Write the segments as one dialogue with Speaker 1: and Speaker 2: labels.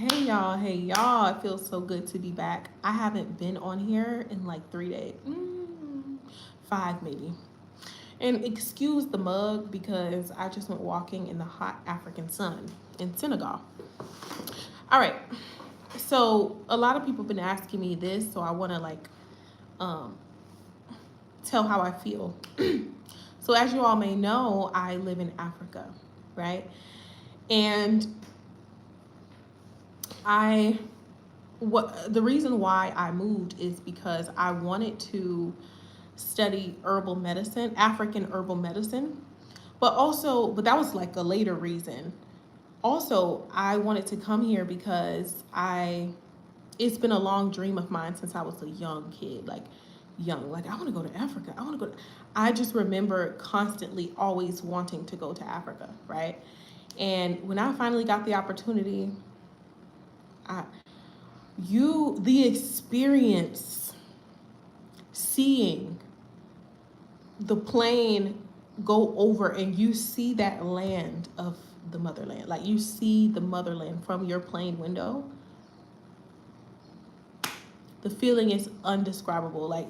Speaker 1: Hey y'all, it feels so good to be back. I haven't been on here in like 3 days, five maybe. And excuse the mug because I just went walking in the hot African sun in Senegal. All right, so a lot of people have been asking me this, so I want to um, tell how I feel. So as you all may know, I live in Africa, right? And I what the reason why I moved is because I wanted to study herbal medicine, African herbal medicine, but that was like a later reason. Also, I wanted to come here because it's been a long dream of mine since I was a young kid, like I want to go to Africa. I just remember constantly always wanting to go to Africa, right? And when I finally got the opportunity, I the experience seeing the plane go over and you see that land of the motherland, like you see the motherland from your plane window, the feeling is undescribable. Like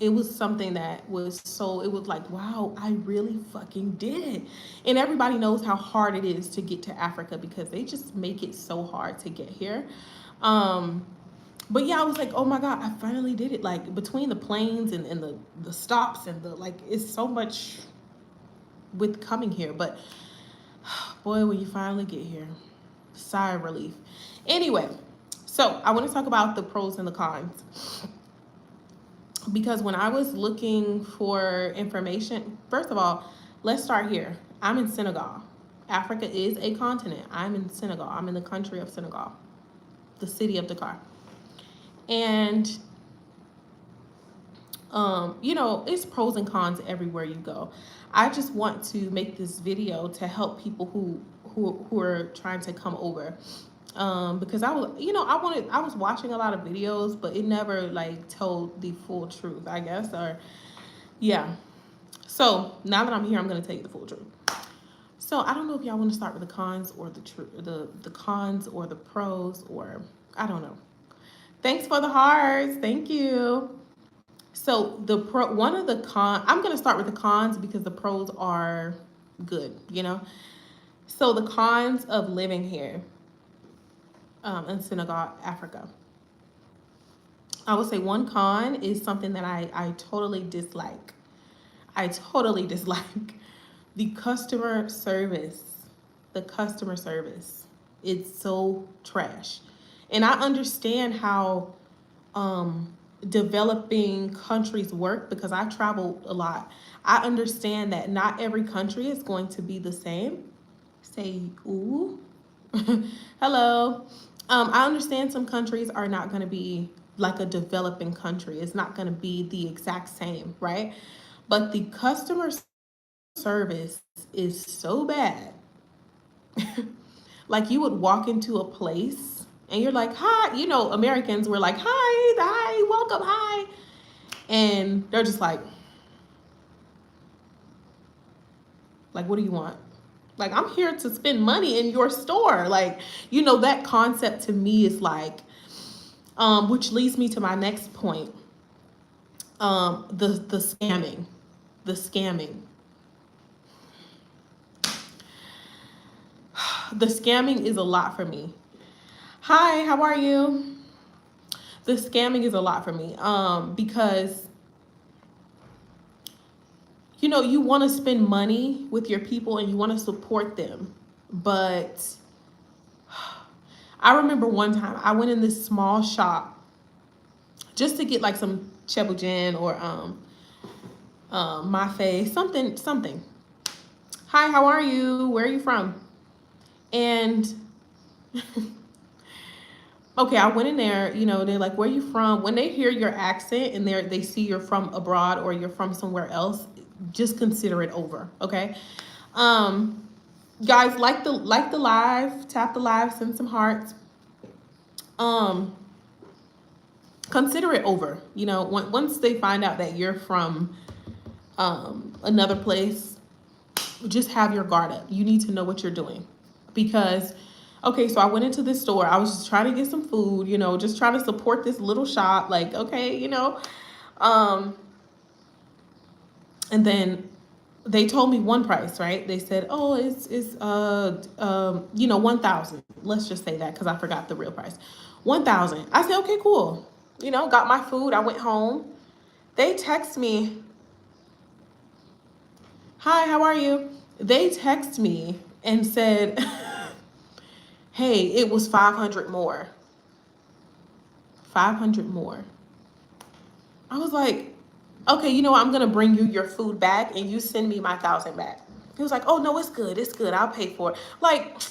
Speaker 1: it was something that was so, it was like, wow, I really fucking did it. And everybody knows how hard it is to get to Africa because they just make it so hard to get here. um but yeah, I was like, oh my God, I finally did it. Like between the planes and the stops and the like, it's so much with coming here. But boy, when you finally get here, sigh of relief. Anyway, so I want to talk about the pros and the cons because when I was looking for information, first of all, let's start here. I'm in Senegal. Africa is a continent. I'm in Senegal. I'm in the country of Senegal, the city of Dakar. And it's pros and cons everywhere you go. I just want to make this video to help people who are trying to come over. Because I was watching a lot of videos, but it never like told the full truth, I guess. Or yeah. So now that I'm here, I'm gonna tell you the full truth. So I don't know if y'all want to start with the cons or the cons or the pros, or I don't know. Thanks for the hearts. Thank you. So one of the I'm gonna start with the cons because the pros are good. So the cons of living here in Senegal, Africa. I would say one con is something that I totally dislike. I totally dislike the customer service. The customer service. It's so trash. And I understand how developing countries work because I traveled a lot. I understand that not every country is going to be the same. Say, ooh. Hello. I understand some countries are not going to be like a developing country. It's not going to be the exact same, right? But the customer service is so bad. Like you would walk into a place and you're like, hi, Americans were like, hi, welcome, hi. And they're just like, what do you want? Like, I'm here to spend money in your store. Like, that concept to me is like, which leads me to my next point. The scamming. The scamming. The scamming is a lot for me. Hi, how are you? The scamming is a lot for me. Because you want to spend money with your people and you want to support them. But I remember one time I went in this small shop just to get like some chebujin or mafe, something. Hi, how are you? Where are you from? And okay, I went in there, they're like, where are you from? When they hear your accent and they see you're from abroad or you're from somewhere else, just consider it over, okay? Guys, like the live, tap the live, send some hearts. Consider it over. Once they find out that you're from another place, just have your guard up. You need to know what you're doing. because, okay, so I went into this store. I was just trying to get some food, you know, just trying to support this little shop. Like, okay, you know, um, and then they told me one price, right? They said, oh, you know, 1,000. Let's just say that because I forgot the real price. 1,000. I said, okay, cool. You know, got my food. I went home. They text me, hi, how are you? They text me and said, hey, it was 500 more. 500 more. I was like, okay, you know what? I'm going to bring you your food back and you send me my 1,000 back. He was like, oh, no, it's good. It's good. I'll pay for it. Like,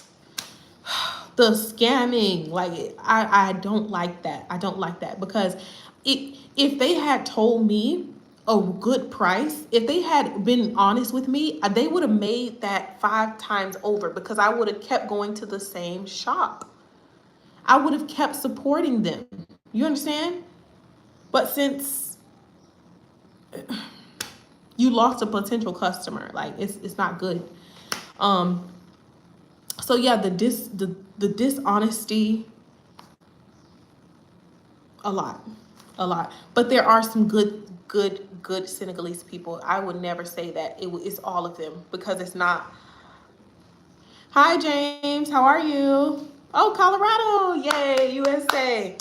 Speaker 1: the scamming, like, I don't like that. I don't like that because if they had told me a good price, if they had been honest with me, they would have made that 5 times over because I would have kept going to the same shop. I would have kept supporting them. You understand? But since you lost a potential customer, like it's not good. So yeah, the dishonesty, a lot, a lot. But there are some good Senegalese people. I would never say that it's all of them because it's not. Hi James, how are you? Oh, Colorado, yay, USA.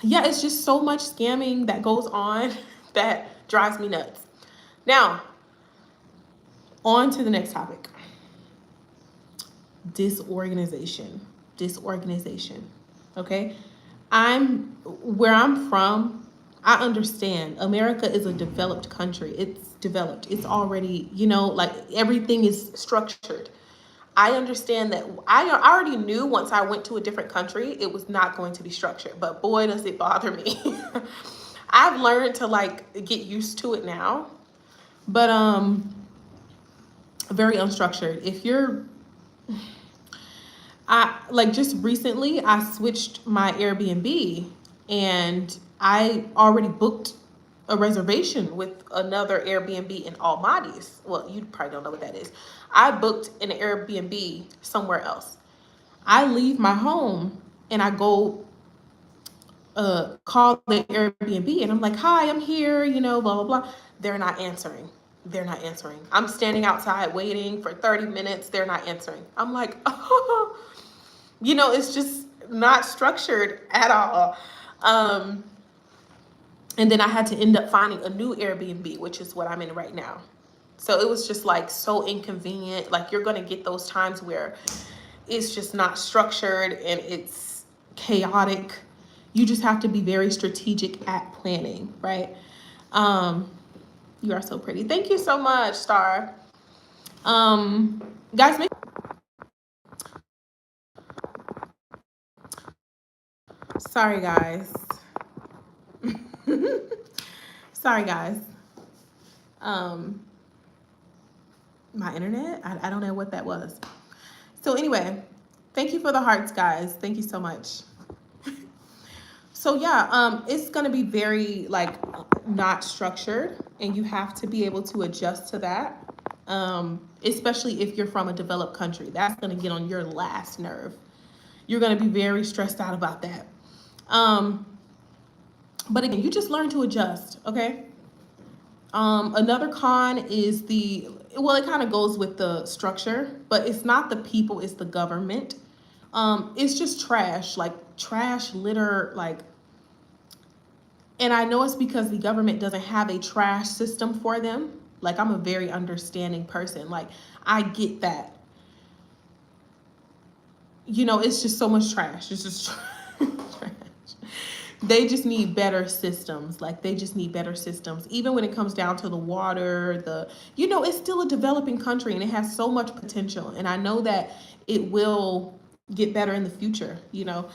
Speaker 1: Yeah, it's just so much scamming that goes on that drives me nuts. Now, on to the next topic. Disorganization. Okay? Where I'm from, I understand America is a developed country. It's developed. It's already, you know, like everything is structured. I understand that. I already knew once I went to a different country, it was not going to be structured, but boy, does it bother me. I've learned to like get used to it now, but very unstructured. If you're, I like just recently I switched my Airbnb and I already booked a reservation with another Airbnb in Almaty's. Well, you probably don't know what that is. I booked an Airbnb somewhere else. I leave my home and I go call the Airbnb and I'm like, hi, I'm here, you know, blah, blah, blah. They're not answering. They're not answering. I'm standing outside waiting for 30 minutes. They're not answering. I'm like, oh, you know, it's just not structured at all. And then I had to end up finding a new Airbnb, which is what I'm in right now. So it was just like so inconvenient. Like you're going to get those times where it's just not structured and it's chaotic. You just have to be very strategic at planning, right? You are so pretty. Thank you so much, Star. Guys, sorry guys. Sorry guys. My internet, I don't know what that was. So anyway, thank you for the hearts, guys. Thank you so much. So yeah, it's gonna be very like not structured, and you have to be able to adjust to that. Especially if you're from a developed country, that's gonna get on your last nerve. You're gonna be very stressed out about that. But again, you just learn to adjust, okay? Another con is well, it kind of goes with the structure, but it's not the people, it's the government. It's just trash, like trash, litter, like, and I know it's because the government doesn't have a trash system for them. Like, I'm a very understanding person. Like, I get that. You know, it's just so much trash. It's just trash. They just need better systems. Like they just need better systems. Even when it comes down to the water, you know, it's still a developing country and it has so much potential. And I know that it will get better in the future, you know.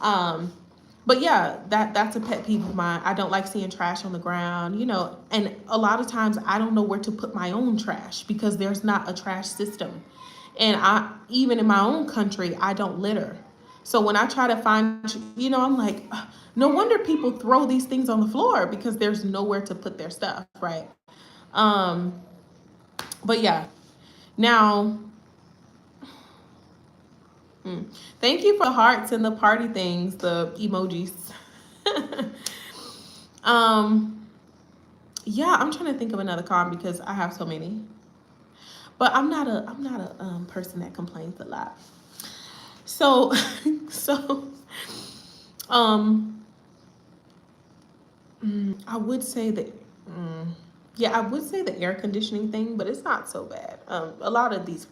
Speaker 1: But yeah, that's a pet peeve of mine. I don't like seeing trash on the ground, you know, and a lot of times I don't know where to put my own trash because there's not a trash system. And even in my own country, I don't litter. So when I try to find, you know, I'm like, no wonder people throw these things on the floor because there's nowhere to put their stuff, right? But yeah, Now, thank you for the hearts and the party things, the emojis. um, yeah, I'm trying to think of another con because I have so many. But I'm not a person that complains a lot. So so um I would say that yeah, I would say the air conditioning thing, but it's not so bad. A lot of these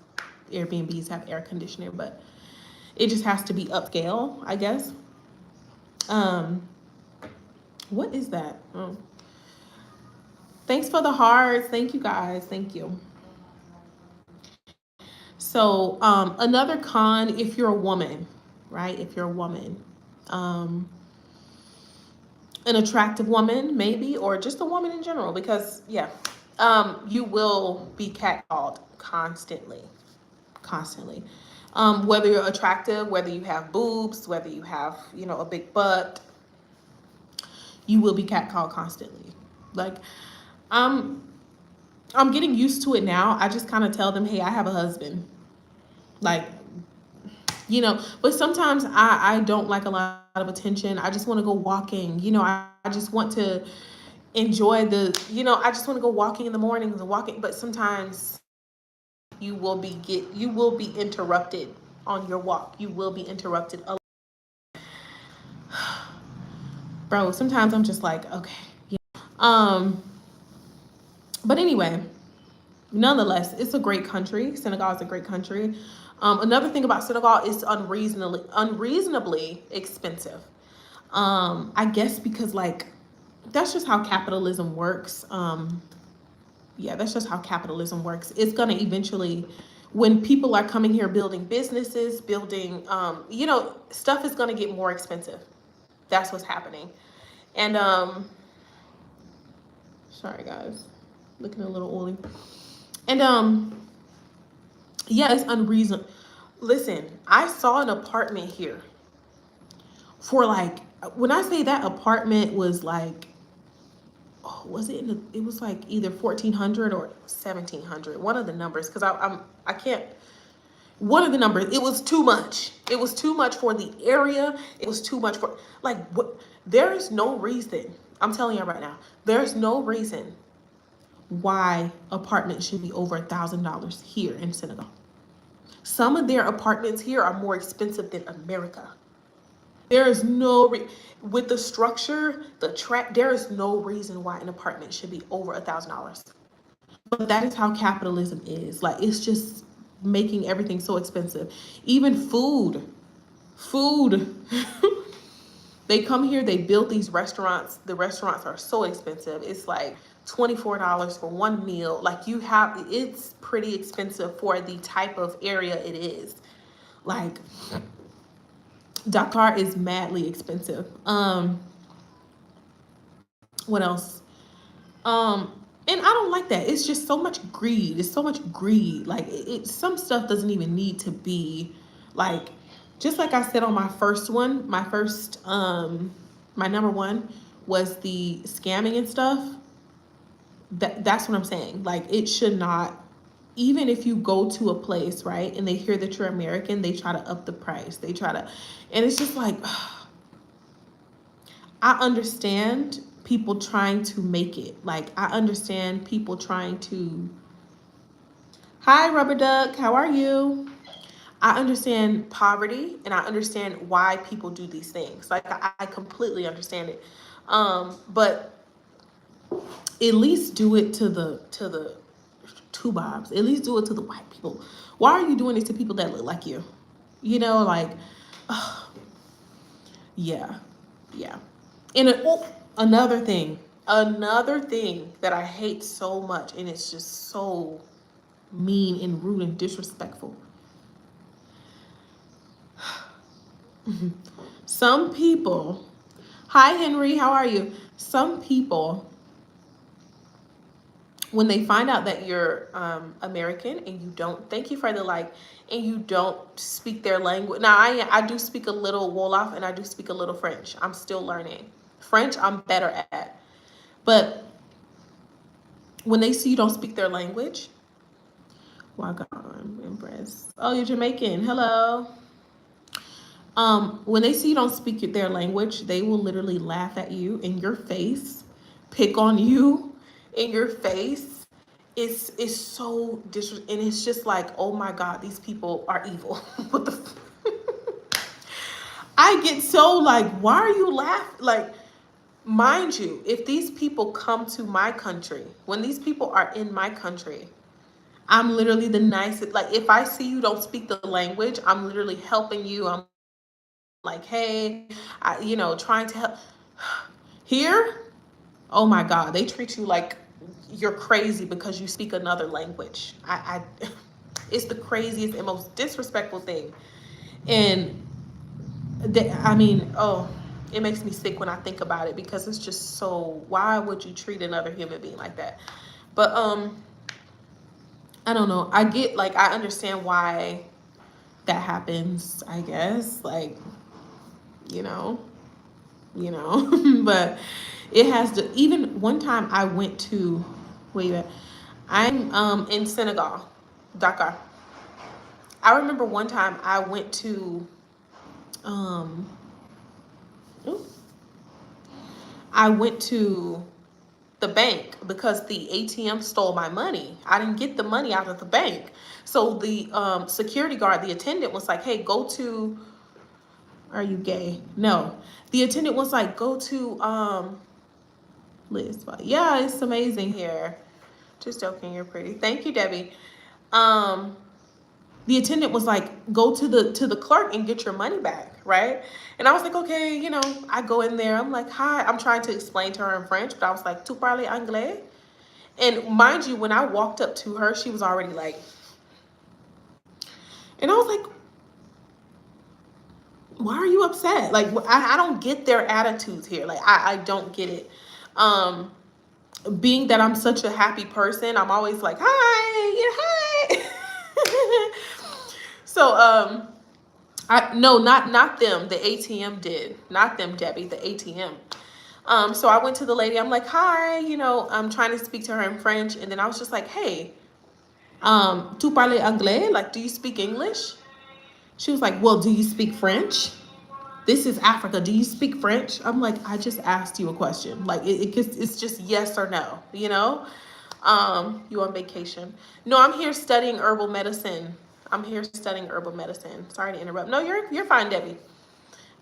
Speaker 1: Airbnbs have air conditioning, but it just has to be upscale, I guess. Um, what is that? Oh, thanks for the hearts. Thank you guys. Thank you. So, another con, if you're a woman, right? If you're a woman, um, an attractive woman, maybe, or just a woman in general, because yeah, you will be catcalled constantly, constantly. Whether you're attractive, whether you have boobs, whether you have, a big butt, you will be catcalled constantly. Like, I'm, I'm getting used to it now. I just kind of tell them, hey, I have a husband. Like, but sometimes I don't like a lot of attention. I just want to go walking. I just want to enjoy I just want to go walking in the mornings and walking, but sometimes you will be interrupted on your walk. You will be interrupted. Bro, sometimes I'm just like, okay. Yeah. But anyway, nonetheless, it's a great country. Senegal is a great country. Another thing about Senegal is unreasonably expensive. I guess because like that's just how capitalism works. Yeah, that's just how capitalism works. It's gonna eventually, when people are coming here building businesses, building, stuff is gonna get more expensive. That's what's happening. And sorry guys, looking a little oily. And yeah, it's unreasonable. Listen, I saw an apartment here for like, when I say that apartment was like, oh, was it it was like either 1400 or 1700, one of the numbers, because I can't, one of the numbers, it was too much. It was too much for the area. It was too much for, like, what, there is no reason, I'm telling you right now, there's no reason why apartments should be over $1,000 here in Senegal. Some of their apartments here are more expensive than America. There is no with the structure, the track. There is no reason why an apartment should be over $1,000. But that is how capitalism is. Like, it's just making everything so expensive. Even food. They come here, they build these restaurants. The restaurants are so expensive. It's like $24 for one meal. Like, it's pretty expensive for the type of area it is. Like, Dakar is madly expensive. What else? And I don't like that. It's just so much greed. It's so much greed. Like, some stuff doesn't even need to be like, just like I said on my first one, my number one was the scamming and stuff. That's what I'm saying. Like, it should not, even if you go to a place, right, and they hear that you're American, they try to up the price. They try to, and it's just like, I understand people trying to make it. Like, I understand people trying to, hi, Rubber Duck, how are you? I understand poverty and I understand why people do these things. Like, I completely understand it. But at least do it to the two bobs. At least do it to the white people. Why are you doing it to people that look like you? Like, yeah, yeah. And another thing that I hate so much, and it's just so mean and rude and disrespectful. Some people, hi Henry, how are you? Some people, when they find out that you're American and you don't, thank you for the like, and you don't speak their language. Now, I do speak a little Wolof and I do speak a little French. I'm still learning. French, I'm better at. But when they see you don't speak their language, Welcome, I'm impressed. Oh, you're Jamaican. Hello. When they see you don't speak their language, they will literally laugh at you in your face, pick on you in your face. It's so and it's just like, oh my God, these people are evil. What the? I get so like, why are you laughing? Like, mind you, if these people come to my country, when these people are in my country, I'm literally the nicest. Like, if I see you don't speak the language, I'm literally helping you. I'm like, hey, trying to help. Here, oh my God, they treat you like you're crazy because you speak another language. It's the craziest and most disrespectful thing. And I mean, oh, it makes me sick when I think about it because it's just so. Why would you treat another human being like that? But I don't know. I get like I understand why that happens. I guess like you know, but it has to. Even one time I went to where you at? I'm in Senegal, Dakar. I remember one time I went to um ooh, I went to the bank because the ATM stole my money. I didn't get the money out of the bank. So the security guard, the attendant was like, hey, go to, are you gay? No. The attendant was like, go to Liz. Yeah, it's amazing here. Just joking, you're pretty. Thank you, Debbie. Um, the attendant was like, go to the clerk and get your money back, right? And I was like, okay, I go in there. I'm like, hi. I'm trying to explain to her in French, but I was like, tu parles anglais? And mind you, when I walked up to her, she was already like, and I was like, why are you upset? Like, I don't get their attitudes here. Like, I don't get it. Um, Being that I'm such a happy person, I'm always like, hi, yeah, hi. So, no, not them. The ATM did. Not them, Debbie, the ATM. So I went to the lady. I'm like, hi, I'm trying to speak to her in French. And then I was just like, hey, tu parles anglais? Like, do you speak English? She was like, well, do you speak French? This is Africa. Do you speak French? I'm like, I just asked you a question. Like, it's just yes or no, You on vacation? No, I'm here studying herbal medicine. I'm here studying herbal medicine. Sorry to interrupt. No, you're fine, Debbie.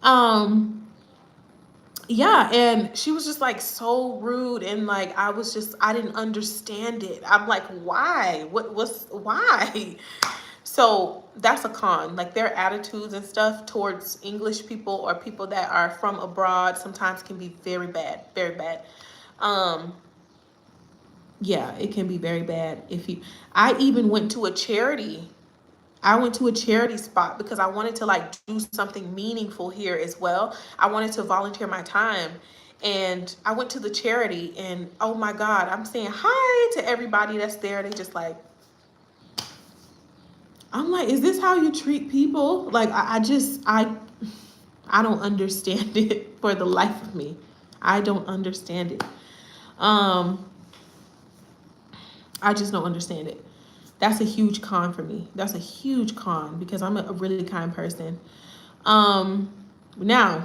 Speaker 1: Um, yeah, and she was just like so rude and like I didn't understand it. I'm like, why? Why? So that's a con. Like their attitudes and stuff towards English people or people that are from abroad sometimes can be very bad, very bad. Um, yeah, it can be very bad if you. I even went to a charity. I went to a charity spot because I wanted to like do something meaningful here as well. I wanted to volunteer my time. And I went to the charity and oh my God, I'm saying hi to everybody that's there. They just like, I'm like, is this how you treat people? Like, I don't understand it for the life of me. I don't understand it. Um, I just don't understand it. That's a huge con for me. That's a huge con because I'm a really kind person. Now,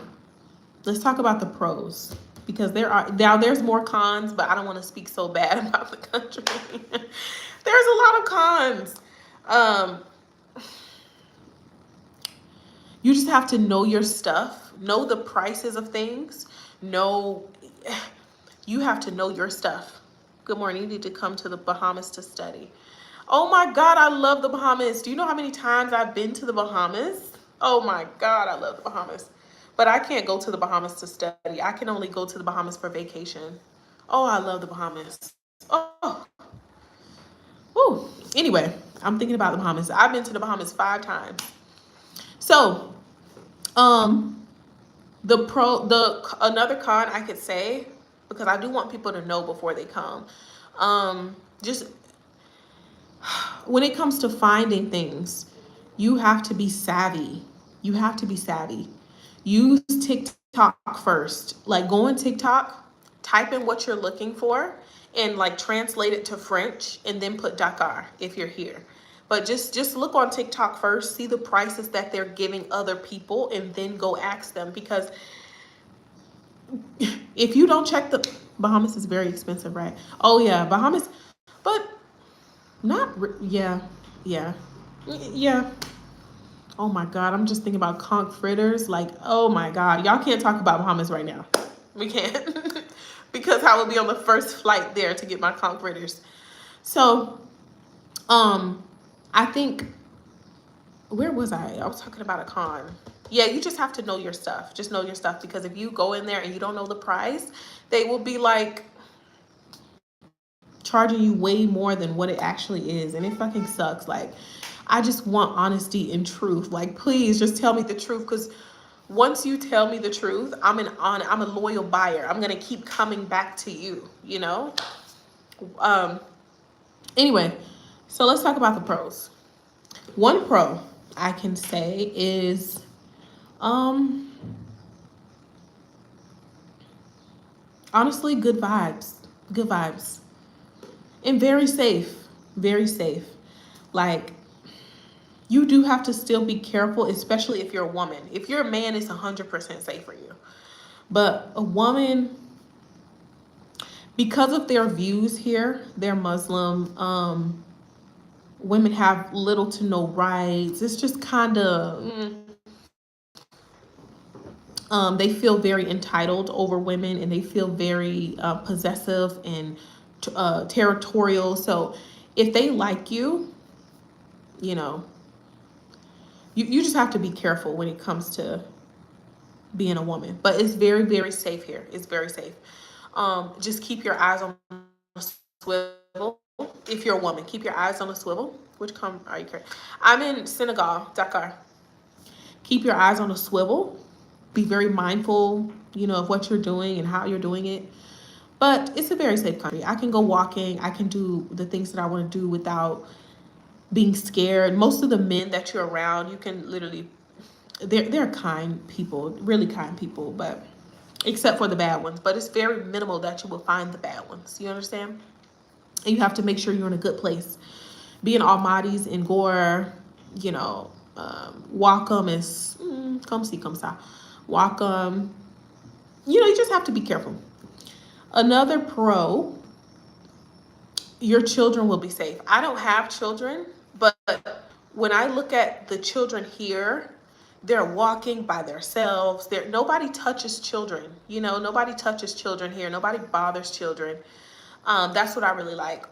Speaker 1: let's talk about the pros because there's more cons, but I don't want to speak so bad about the country. There's a lot of cons. Um, you just have to know your stuff, know the prices of things, know you have to know your stuff. Good morning. You need to come to the Bahamas to study. Oh my God, I love the Bahamas. Do you know how many times I've been to the Bahamas? Oh my God, I love the Bahamas. But I can't go to the Bahamas to study. I can only go to the Bahamas for vacation. Oh, I love the Bahamas. Oh, whew. Anyway, I'm thinking about the Bahamas. I've been to the Bahamas 5 times. So, um, another con I could say, because I do want people to know before they come, just when it comes to finding things, you have to be savvy. You have to be savvy. Use TikTok first. Like go on TikTok, type in what you're looking for, and like translate it to French, and then put Dakar if you're here. But just look on TikTok first, see the prices that they're giving other people, and then go ask them. Because if you don't check the Bahamas is very expensive, right? Oh yeah, Bahamas, but yeah, yeah, yeah. Oh my God, I'm just thinking about conch fritters. Like, oh my God, y'all can't talk about Bahamas right now. We can't because I will be on the first flight there to get my conch fritters. So, I think, where was I? I was talking about a con. Yeah, you just have to know your stuff. Just know your stuff, because if you go in there and you don't know the price, they will be like charging you way more than what it actually is, and it fucking sucks. Like, I just want honesty and truth. Like, please just tell me the truth, because once you tell me the truth, I'm a loyal buyer. I'm gonna keep coming back to you, you know? Anyway, so let's talk about the pros. One pro I can say is um honestly, good vibes. Good vibes. And very safe. Very safe. Like, you do have to still be careful, especially if you're a woman. If you're a man, it's 100% safe for you. But a woman, because of their views here, they're Muslim, women have little to no rights. It's just kind of, they feel very entitled over women, and they feel very possessive and territorial. So if they like you, you know, you just have to be careful when it comes to being a woman. But it's very, very safe here. It's very safe. Just keep your eyes on the swivel. If you're a woman, keep your eyes on the swivel. Which come are you? I'm in Senegal, Dakar. Keep your eyes on a swivel. Be very mindful, of what you're doing and how you're doing it. But it's a very safe country. I can go walking. I can do the things that I want to do without being scared. Most of the men that you're around, you can literally, they're kind people, really kind people, but except for the bad ones. But it's very minimal that you will find the bad ones. You understand? And you have to make sure you're in a good place. Being Almaty's in Gore, Wacom is come see, come sa. Wacom, you just have to be careful. Another pro, your children will be safe. I don't have children, but when I look at the children here, they're walking by themselves. Nobody touches children. Nobody touches children here. Nobody bothers children. That's what I really like.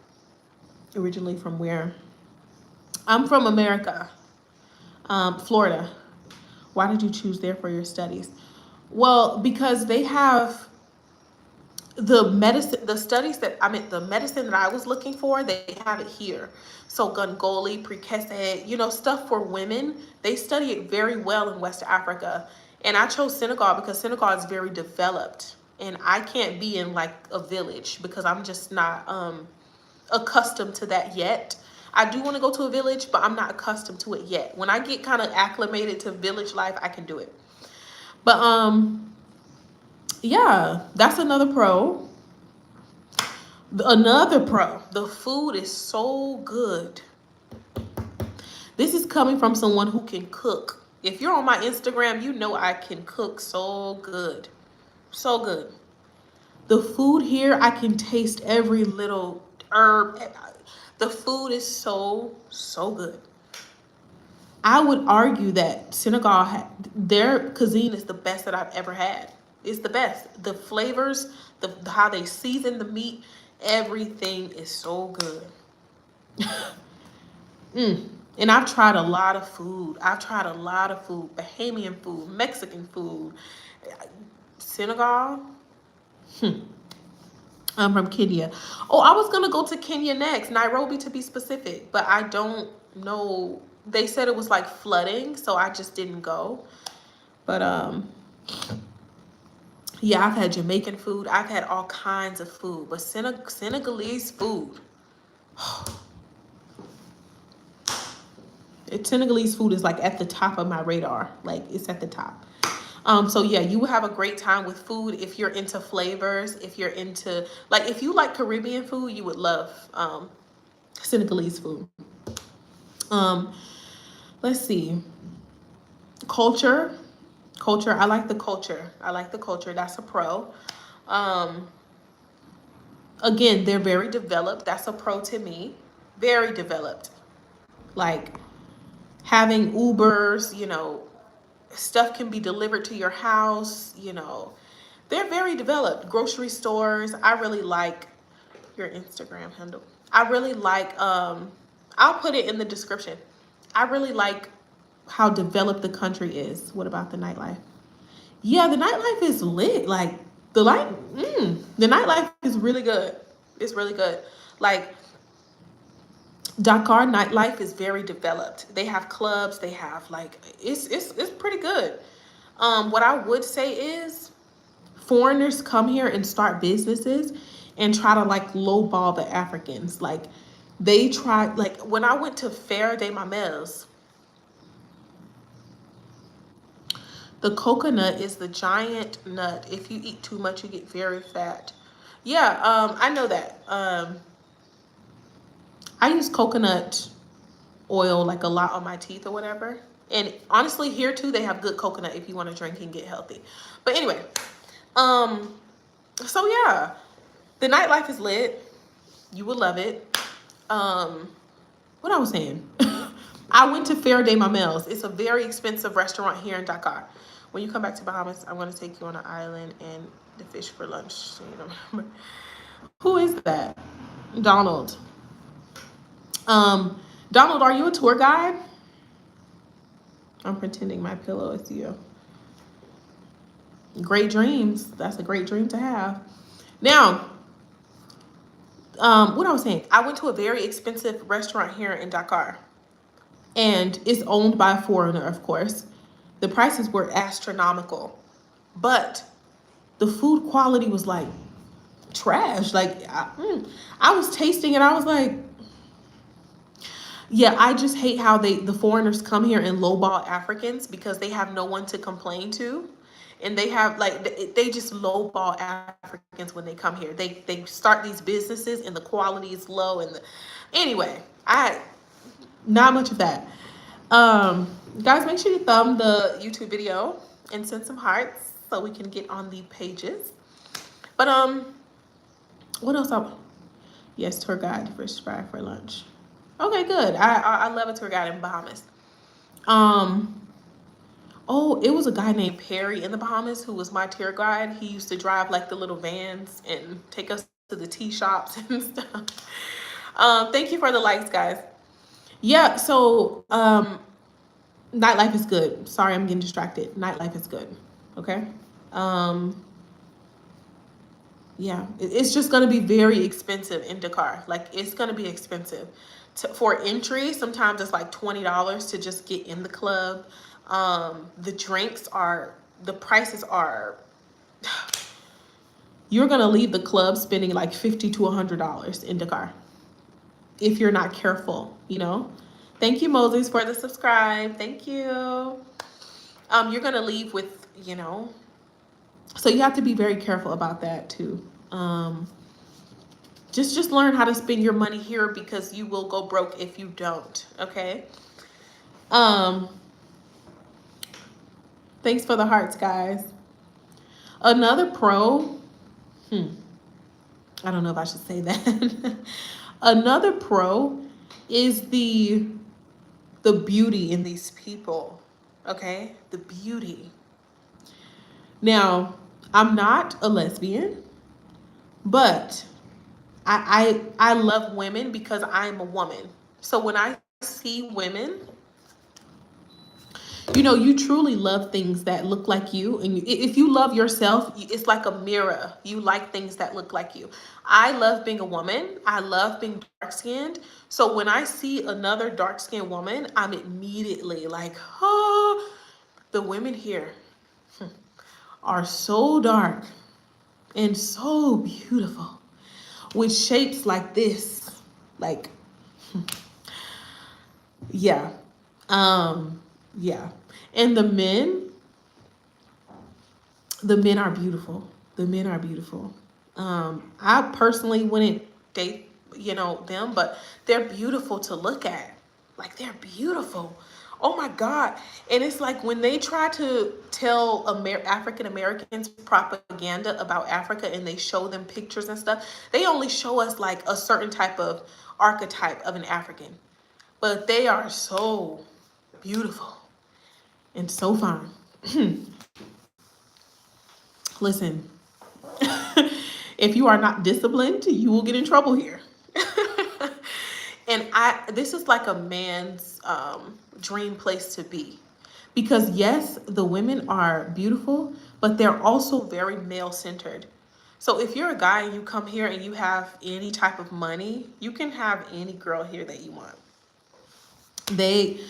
Speaker 1: Originally from where? I'm from America, Florida. Why did you choose there for your studies? Well, because they have the medicine that I was looking for, they have it here. So Gongoli, Prekese, stuff for women, they study it very well in West Africa. And I chose Senegal because Senegal is very developed. And I can't be in like a village because I'm just not accustomed to that yet. I do want to go to a village, but I'm not accustomed to it yet. When I get kind of acclimated to village life, I can do it. But yeah, that's another pro. Another pro, the food is so good. This is coming from someone who can cook. If you're on my Instagram, you know I can cook so good. So good. The food here, I can taste every little herb. The food is so, so good. I would argue that Senegal, their cuisine is the best that I've ever had. It's the best. The flavors, how they season the meat, everything is so good. And I've tried a lot of food. Bahamian food, Mexican food. Senegal. I'm from Kenya. Oh, I was going to go to Kenya next, Nairobi to be specific, but I don't know. They said it was like flooding, so I just didn't go. But yeah, I've had Jamaican food. I've had all kinds of food, but Senegalese food. Senegalese food is like at the top of my radar. Like, it's at the top. So yeah, you will have a great time with food if you're into flavors. If you're into, if you like Caribbean food, you would love Senegalese food. Um, let's see. Culture. Culture. I like the culture. I like the culture. That's a pro. Um, again, they're very developed. That's a pro to me. Very developed. Like having Ubers, stuff can be delivered to your house. They're very developed. Grocery stores. I really like your Instagram handle. I really like, I'll put it in the description. I really like how developed the country is. What about the nightlife? Yeah, the nightlife is lit. Like the nightlife is really good. It's really good. Like Dakar nightlife is very developed. They have clubs. They have like it's pretty good. What I would say is foreigners come here and start businesses and try to like lowball the Africans. Like they try, like when I went to Fair de Mamels, the coconut is the giant nut. If you eat too much, you get very fat. Yeah, I know that. I use coconut oil like a lot on my teeth or whatever. And honestly, here too, they have good coconut if you want to drink and get healthy. But anyway, um, so yeah, the nightlife is lit. You will love it. What I was saying, I went to Fair de Mamels. It's a very expensive restaurant here in Dakar. When you come back to Bahamas, I'm going to take you on an island and the fish for lunch. So you don't remember. Who is that? Donald. Donald, are you a tour guide? I'm pretending my pillow is you. Great dreams. That's a great dream to have. Now, what I was saying, I went to a very expensive restaurant here in Dakar, and it's owned by a foreigner, of course. The prices were astronomical, but the food quality was like trash. Like I was tasting it, I was like, yeah, I just hate how the foreigners come here and lowball Africans because they have no one to complain to. And they have like they just lowball Africans when they come here. They start these businesses and the quality is low anyway, I not much of that. Guys, make sure you thumb the YouTube video and send some hearts so we can get on the pages. But what else? Yes, tour guide fish fry for lunch. Okay, good. I love a tour guide in Bahamas. Oh, it was a guy named Perry in the Bahamas who was my tour guide. He used to drive like the little vans and take us to the tea shops and stuff. Thank you for the likes, guys. Yeah, so nightlife is good. Sorry, I'm getting distracted. Nightlife is good. Okay. Yeah, it's just going to be very expensive in Dakar. Like it's going to be expensive for entry. Sometimes it's like $20 to just get in the club. The prices are, you're going to leave the club spending like $50 to $100 in Dakar if you're not careful. Thank you, Moses, for the subscribe. Thank you. You're going to leave with. So you have to be very careful about that too. Just learn how to spend your money here because you will go broke if you don't. Okay. Thanks for the hearts, guys. Another pro. I don't know if I should say that. Another pro is the beauty in these people. Okay, the beauty. Now, I'm not a lesbian, but I love women because I'm a woman. So when I see women, you truly love things that look like you. And if you love yourself, it's like a mirror. You like things that look like you. I love being a woman. I love being dark skinned. So when I see another dark skinned woman, I'm immediately like, oh, the women here are so dark and so beautiful with shapes like this. Like, yeah. Yeah. And the men are beautiful. The men are beautiful. I personally wouldn't date, them, but they're beautiful to look at. Like, they're beautiful. Oh my God. And it's like when they try to tell African Americans propaganda about Africa and they show them pictures and stuff, they only show us like a certain type of archetype of an African. But they are so beautiful and so fine. Listen, if you are not disciplined, you will get in trouble here. And this is like a man's dream place to be. Because yes, the women are beautiful, but they're also very male centered. So if you're a guy and you come here and you have any type of money, you can have any girl here that you want. They,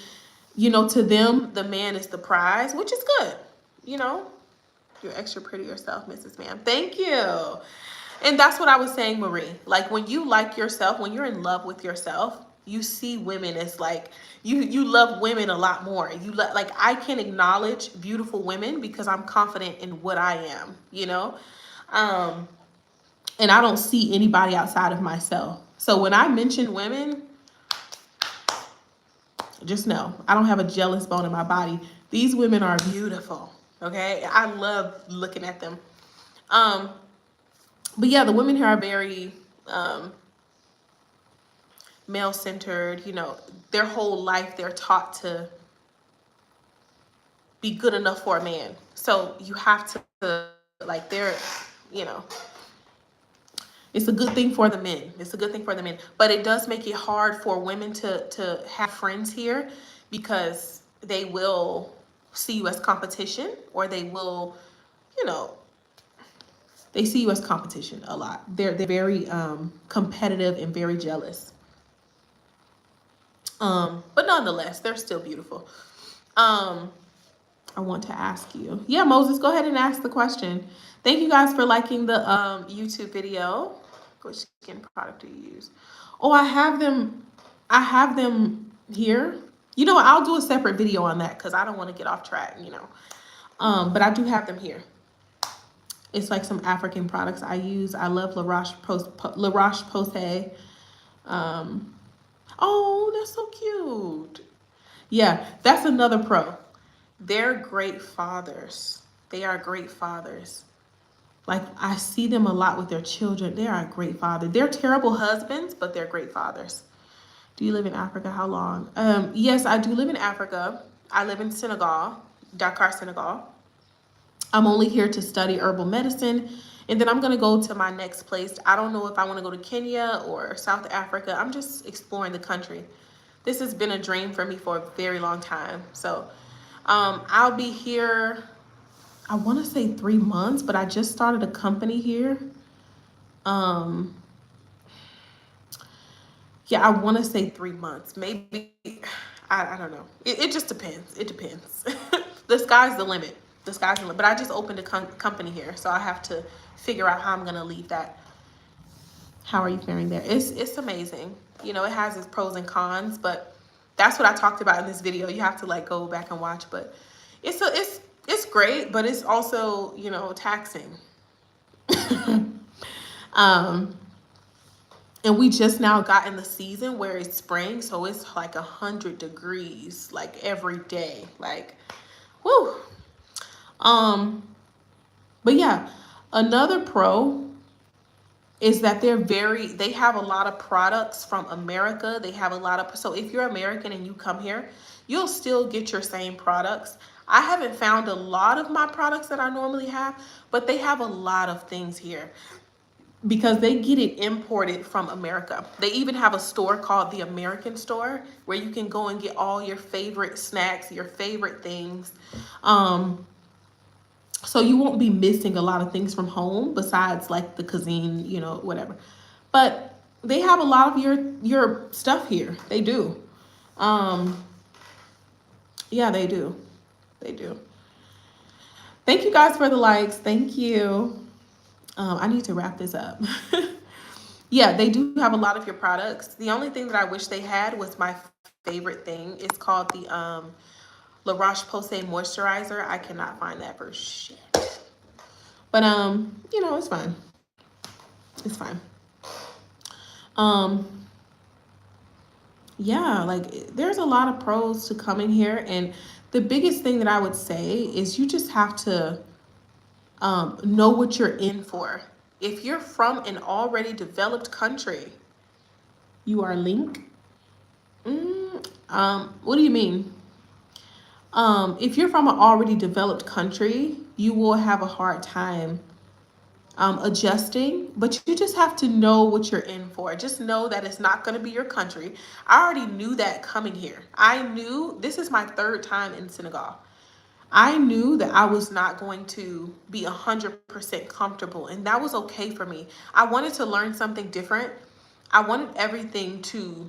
Speaker 1: to them, the man is the prize, which is good. You're extra pretty yourself, Mrs. Ma'am. Thank you. And that's what I was saying, Marie. Like, when you like yourself, when you're in love with yourself, you see women as like, you love women a lot more. Like, I can acknowledge beautiful women because I'm confident in what I am, and I don't see anybody outside of myself. So when I mention women, just know I don't have a jealous bone in my body. These women are beautiful. Okay. I love looking at them. But yeah, the women here are very male centered. Their whole life they're taught to be good enough for a man. So you have to like, it's a good thing for the men. It's a good thing for the men. But it does make it hard for women to have friends here, because they will see you as competition, or they will, they see you as competition a lot. They're very competitive and very jealous. But nonetheless, they're still beautiful. I want to ask you. Yeah, Moses, go ahead and ask the question. Thank you guys for liking the YouTube video. Which skin product do you use? Oh, I have them here. You know what? I'll do a separate video on that because I don't want to get off track, but I do have them here. It's like some African products I use. I love La Roche-Posay. Oh, that's so cute. Yeah, that's another pro. They're great fathers. They are great fathers. Like, I see them a lot with their children. They are a great father. They're terrible husbands, but they're great fathers. Do you live in Africa? How long? Yes, I do live in Africa. I live in Senegal, Dakar, Senegal. I'm only here to study herbal medicine, and then I'm going to go to my next place. I don't know if I want to go to Kenya or South Africa. I'm just exploring the country. This has been a dream for me for a very long time. So I'll be here, I want to say 3 months, but I just started a company here. Yeah, I want to say 3 months. Maybe, I don't know. It just depends. It depends. The sky's the limit. The sky's the limit. But I just opened a company here, so I have to figure out how I'm going to leave that. How are you faring there? It's amazing. It has its pros and cons, but that's what I talked about in this video. You have to like go back and watch, but it's great, but it's also, taxing. And we just now got in the season where it's spring, so it's like 100 degrees like every day. Like, whoo. But yeah, another pro is that they have a lot of products from America. They have a lot of, so if you're American and you come here, you'll still get your same products. I haven't found a lot of my products that I normally have, but they have a lot of things here because they get it imported from America. They even have a store called the American Store where you can go and get all your favorite snacks, your favorite things. So you won't be missing a lot of things from home besides like the cuisine, whatever. But they have a lot of your stuff here. They do. Yeah, they do. They do. Thank you guys for the likes. Thank you. I need to wrap this up. Yeah, they do have a lot of your products. The only thing that I wish they had was my favorite thing. It's called the La Roche-Posay moisturizer. I cannot find that for shit. But it's fine. It's fine. Yeah, like there's a lot of pros to coming here, and the biggest thing that I would say is you just have to know what you're in for. If you're from an already developed country, you are link. What do you mean? If you're from an already developed country, you will have a hard time adjusting, but you just have to know what you're in for. Just know that it's not going to be your country. I already knew that coming here. I knew this is my third time in Senegal. I knew that I was not going to be 100% comfortable, and that was okay for me. I wanted to learn something different. I wanted everything to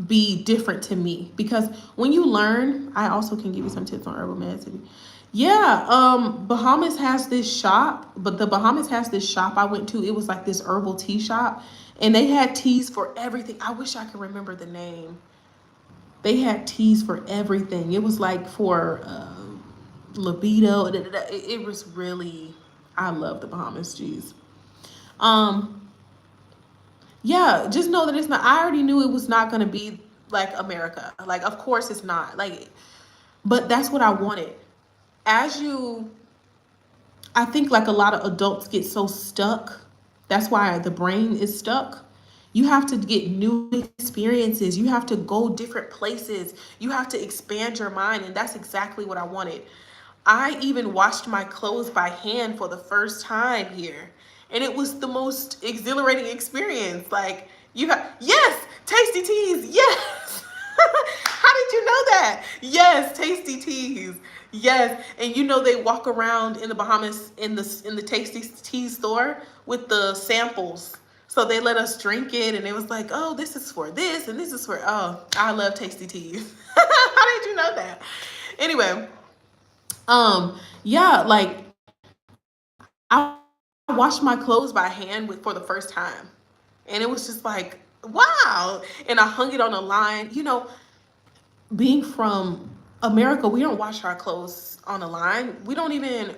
Speaker 1: be different to me because when you learn, I also can give you some tips on herbal medicine. Yeah, Bahamas has this shop, but the Bahamas has this shop I went to. It was like this herbal tea shop, and they had teas for everything. I wish I could remember the name. They had teas for everything. It was like for libido. It was really, I love the Bahamas teas. Um, yeah, just know that it's not. I already knew it was not going to be like America. Like, of course, it's not. Like, but that's what I wanted. As you, I think like a lot of adults get so stuck. That's why the brain is stuck. You have to get new experiences. You have to go different places. You have to expand your mind. And that's exactly what I wanted. I even washed my clothes by hand for the first time here. And it was the most exhilarating experience. Like, you have, yes, tasty teas, yes. How did you know that? Yes, tasty teas. Yes, and you know they walk around in the Bahamas in the Tasty Tea store with the samples. So they let us drink it, and it was like, oh, this is for this, and this is for oh, I love tasty teas. How did you know that? Anyway, yeah, like I washed my clothes by hand with for the first time, and it was just like wow. And I hung it on a line. You know, being from America, we don't wash our clothes on a line. We don't even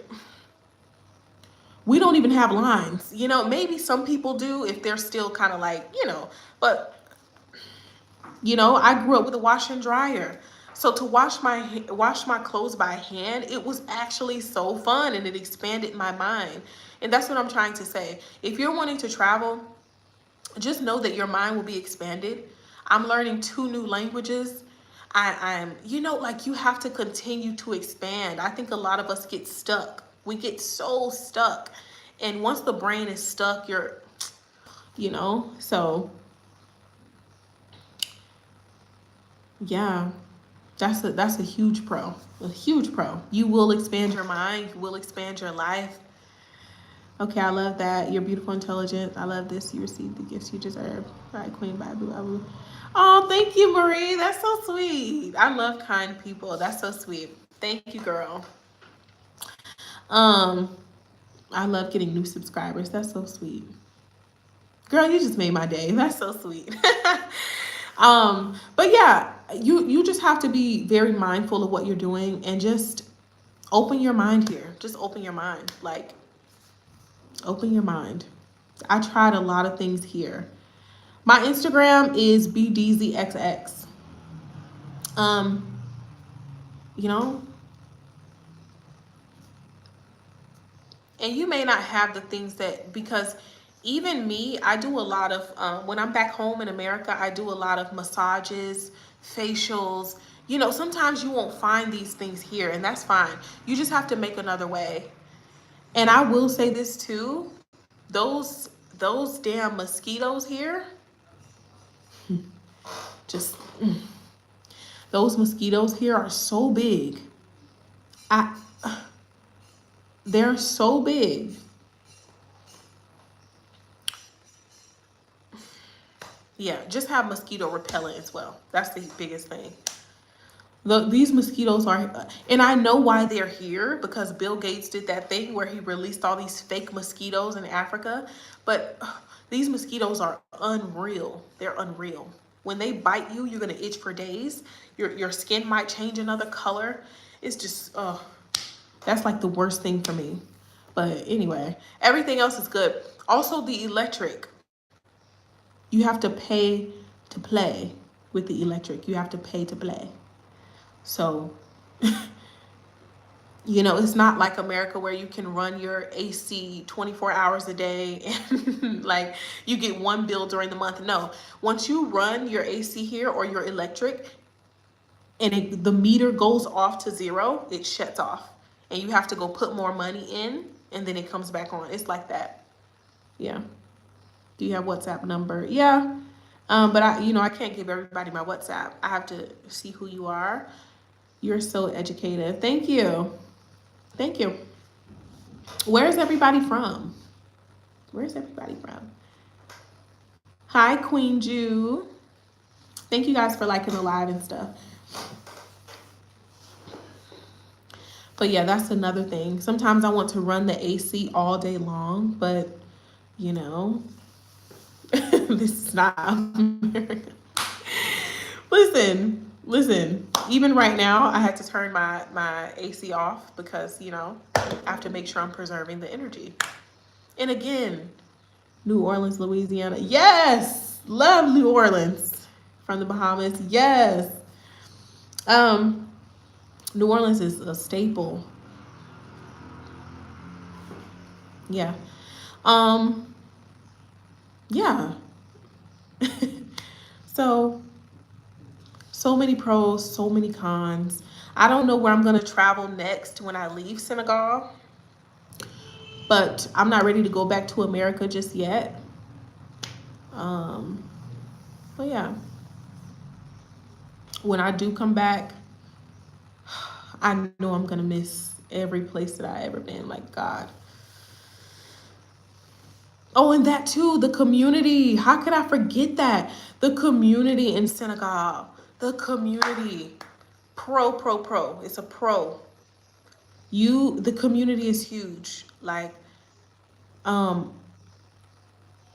Speaker 1: have lines. You know, maybe some people do if they're still kind of like, but I grew up with a washer and dryer. So to wash my clothes by hand, it was actually so fun and it expanded my mind. And that's what I'm trying to say. If you're wanting to travel, just know that your mind will be expanded. I'm learning 2 new languages. Like you have to continue to expand. I think a lot of us get stuck. We get so stuck. And once the brain is stuck, so yeah, that's a huge pro. A huge pro. You will expand your mind, you will expand your life. Okay, I love that. You're beautiful, intelligent. I love this. You received the gifts you deserve. All right, Queen Bible. Oh, thank you, Marie. That's so sweet. I love kind people. That's so sweet. Thank you, girl. Um, I love getting new subscribers. That's so sweet. Girl, you just made my day. That's so sweet. But yeah, you just have to be very mindful of what you're doing and just open your mind here. Just open your mind. Like, open your mind. I tried a lot of things here. My Instagram is BDZXX. Um, you know, and you may not have the things that, because even me, I do a lot of when I'm back home in America, I do a lot of massages, facials. Sometimes you won't find these things here, and that's fine. You just have to make another way. And I will say this too, those damn mosquitoes here, just those mosquitoes here are so big. I They're so big. Yeah, just have mosquito repellent as well. That's the biggest thing. These mosquitoes are, and I know why they're here, because Bill Gates did that thing where he released all these fake mosquitoes in Africa. But these mosquitoes are unreal. They're unreal. When they bite you, you're gonna itch for days. Your skin might change another color. It's just, that's like the worst thing for me. But anyway, everything else is good. Also, the electric. You have to pay to play with the electric. You have to pay to play. So, you know, it's not like America where you can run your AC 24 hours a day and like you get one bill during the month. No, once you run your AC here or your electric and the meter goes off to zero, it shuts off and you have to go put more money in and then it comes back on. It's like that. Yeah. Do you have WhatsApp number? Yeah. But I can't give everybody my WhatsApp. I have to see who you are. You're so educated. Thank you. Thank you. Where's everybody from? Where's everybody from? Hi, Queen Jew. Thank you guys for liking the live and stuff. But yeah, that's another thing. Sometimes I want to run the AC all day long, but you know, this is not America. Listen. Even right now, I had to turn my AC off because, you know, I have to make sure I'm preserving the energy. And again, New Orleans, Louisiana. Yes, love New Orleans from the Bahamas. Yes. New Orleans is a staple. Yeah. Yeah. So many pros, so many cons. I don't know where I'm going to travel next when I leave Senegal, but I'm not ready to go back to America just yet. But yeah, when I do come back, I know I'm going to miss every place that I ever been. Like, God. Oh, and that too, the community. How could I forget that? The community in Senegal. The community. Pro. It's a pro. The community is huge. Like,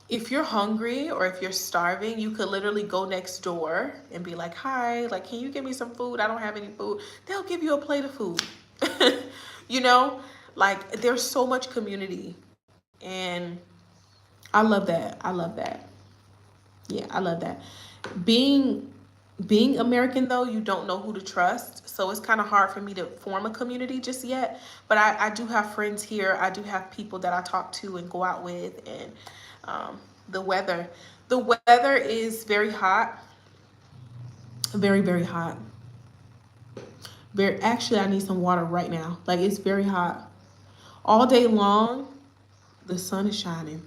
Speaker 1: if you're hungry or if you're starving, you could literally go next door and be like, hi, like, can you give me some food? I don't have any food. They'll give you a plate of food. You know, like, there's so much community. And I love that. Yeah, I love that. Being American, though, you don't know who to trust. So it's kind of hard for me to form a community just yet. But I do have friends here. I do have people that I talk to and go out with. And the weather is very hot. Very, very hot. Actually, I need some water right now. Like, it's very hot. All day long, the sun is shining.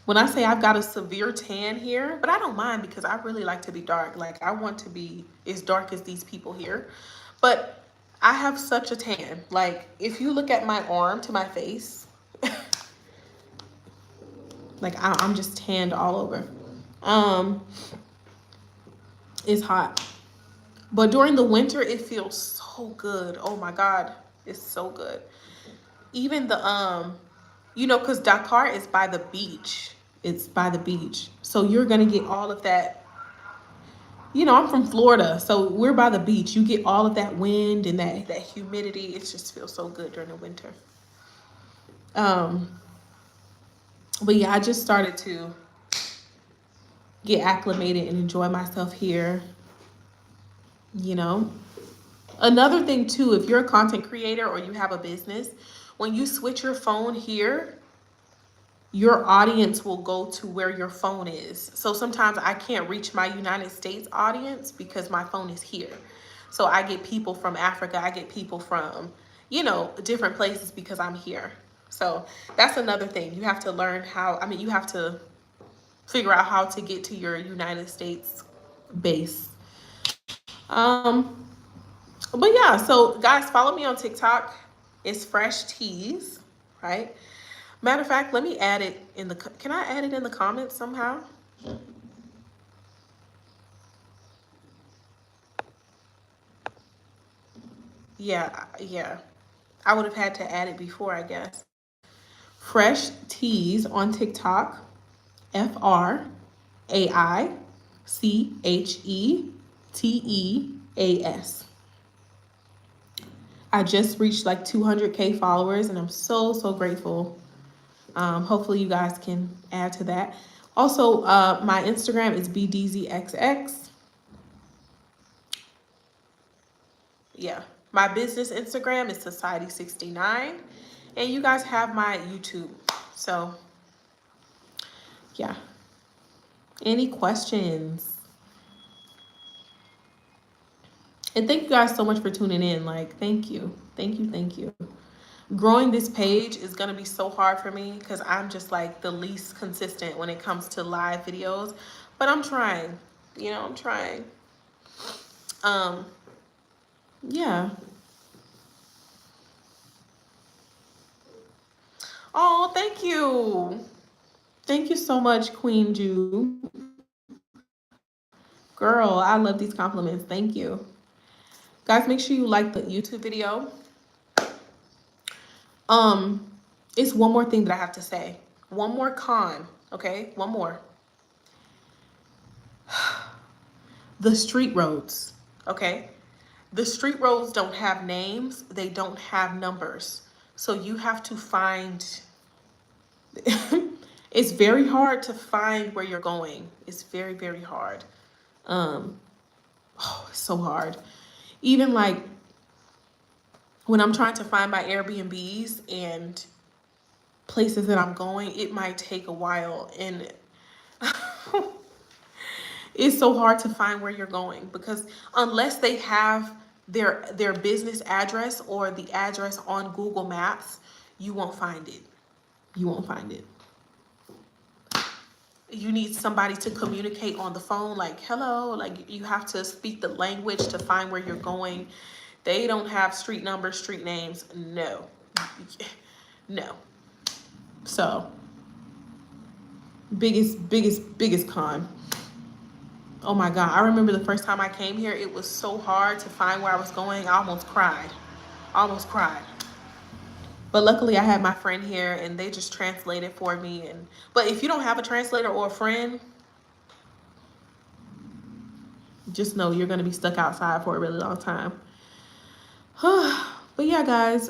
Speaker 1: When I say I've got a severe tan here, but I don't mind because I really like to be dark. Like, I want to be as dark as these people here. But I have such a tan. Like, if you look at my arm to my face, like, I'm just tanned all over. It's hot. But during the winter, it feels so good. Oh my God. It's so good. Even the, because Dakar is by the beach. It's by the beach. So you're going to get all of that. I'm from Florida, so we're by the beach. You get all of that wind and that humidity. It just feels so good during the winter. But yeah, I just started to get acclimated and enjoy myself here. Another thing too, if you're a content creator or you have a business, when you switch your phone here, your audience will go to where your phone is. So sometimes I can't reach my United States audience because my phone is here. So I get people from Africa, I get people from, different places because I'm here. So that's another thing. You have to learn you have to figure out how to get to your United States base. But yeah, so guys, follow me on TikTok. It's Fresh Teas, right? Matter of fact, let me add it can I add it in the comments somehow? Yeah. I would have had to add it before, I guess. Fresh Teas on TikTok. FRAICHETEAS. I just reached like 200K followers and I'm so grateful. Hopefully you guys can add to that. Also, my Instagram is BDZXX. Yeah, my business Instagram is Society69, and you guys have my YouTube. So yeah, any questions? And thank you guys so much for tuning in. Like, thank you, thank you, thank you. Growing this page is gonna be so hard for me because I'm just like the least consistent when it comes to live videos, but I'm trying. You know, I'm trying. Um, yeah. Oh, thank you. Thank you so much, Queen Jew. Girl, I love these compliments. Thank you. Guys, make sure you like the YouTube video. Um, it's one more thing that I have to say. One more con, okay? One more. The street roads, okay? The street roads don't have names. They don't have numbers. So you have to find, it's very hard to find where you're going. It's very, very hard. Oh, it's so hard. Even like when I'm trying to find my Airbnbs and places that I'm going, it might take a while, and it's so hard to find where you're going because unless they have their business address or the address on Google Maps, you won't find it. You won't find it. You need somebody to communicate on the phone, like, hello, like you have to speak the language to find where you're going. They don't have street numbers, street names. No. No. So, biggest con. Oh my God. I remember the first time I came here, it was so hard to find where I was going. I almost cried. Almost cried. But luckily I had my friend here and they just translated for me. And but if you don't have a translator or a friend, just know you're gonna be stuck outside for a really long time. But yeah, guys,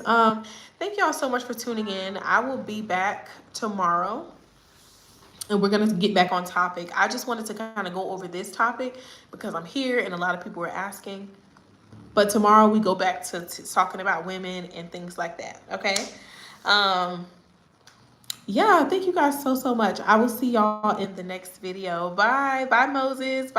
Speaker 1: thank y'all so much for tuning in. I will be back tomorrow and we're gonna get back on topic. I just wanted to kind of go over this topic because I'm here and a lot of people were asking. But tomorrow we go back to talking about women and things like that. Okay. Yeah, thank you guys so much. I will see y'all in the next video. Bye. Bye, Moses. Bye.